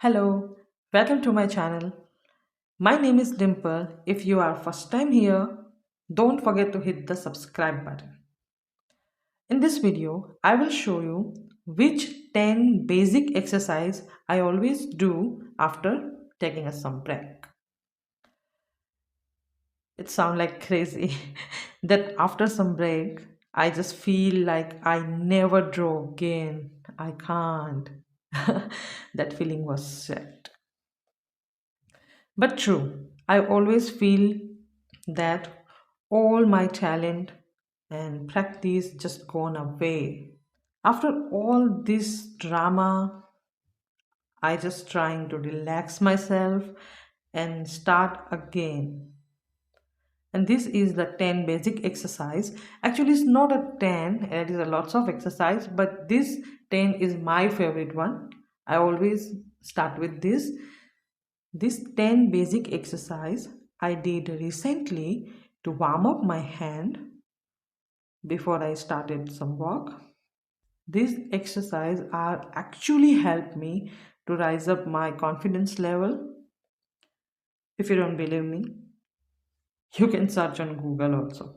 Hello, welcome to my channel. My name is Dimple. If you are first time here, don't forget to hit the subscribe button. In this video, I will show you which 10 basic exercise I always do after taking some break. It sounds like crazy that after some break, I just feel like I never draw again. I can't. That feeling was sad. But true, I always feel that all my talent and practice just gone away. After all this drama, I just trying to relax myself and start again. And this is the 10 basic exercise. Actually, it's not a 10, it is a lots of exercise, but this 10 is my favorite one. I always start with this. This 10 basic exercise I did recently to warm up my hand before I started some work. These exercises are actually helped me to rise up my confidence level. If you don't believe me, you can search on Google also.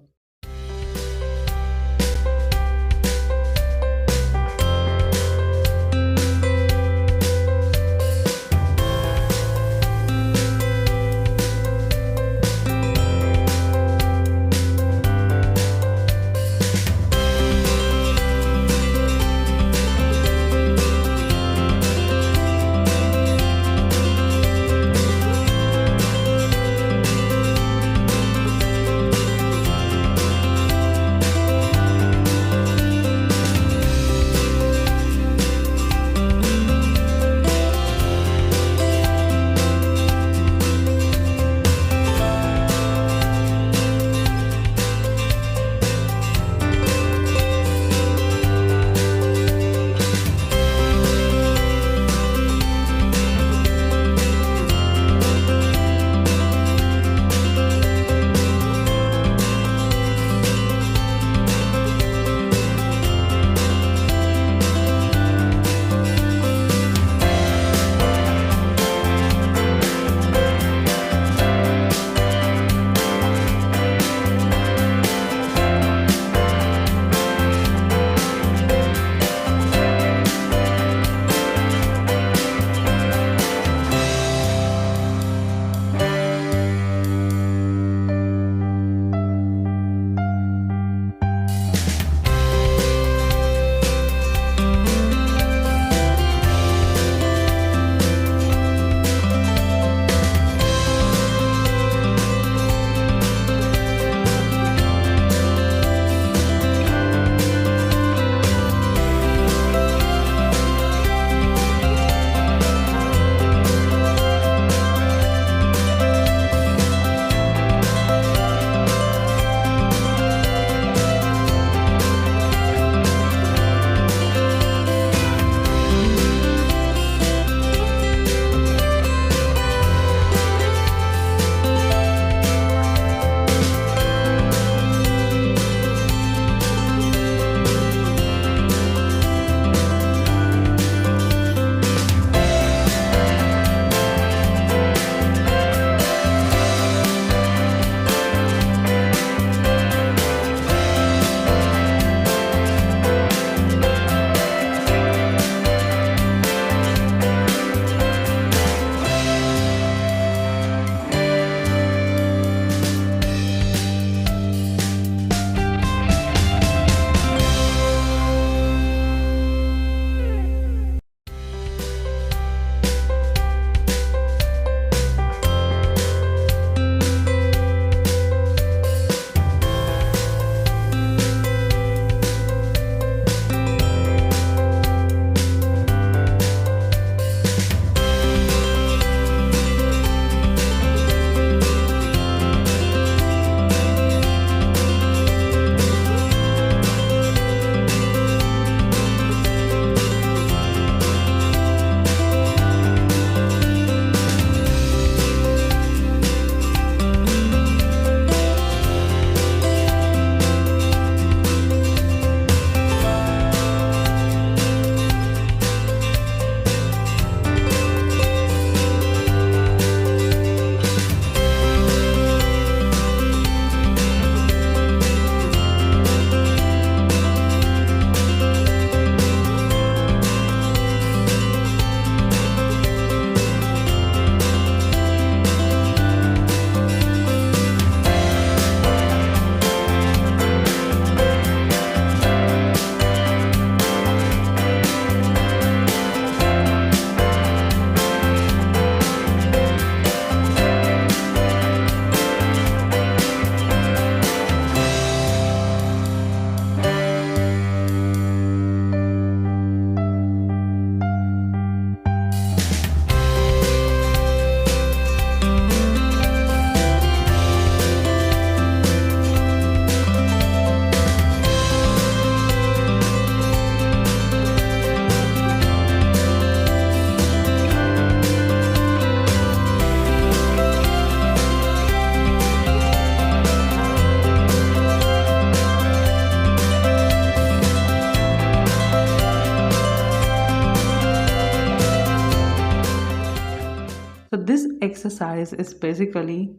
exercise is basically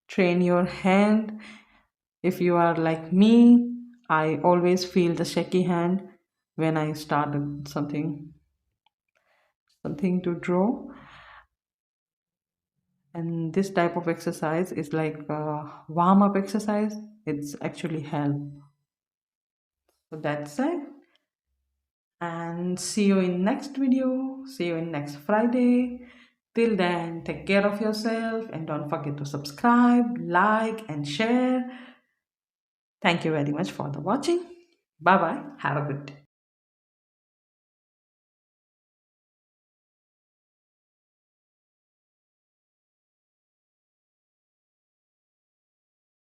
train your hand. If you are like me, I always feel the shaky hand when I started something to draw. And this type of exercise is like a warm up exercise. It's actually help. So that's it. And see you in next video. See you in next Friday. Till then, take care of yourself and don't forget to subscribe, like, and share. Thank you very much for the watching. Bye bye. Have a good day.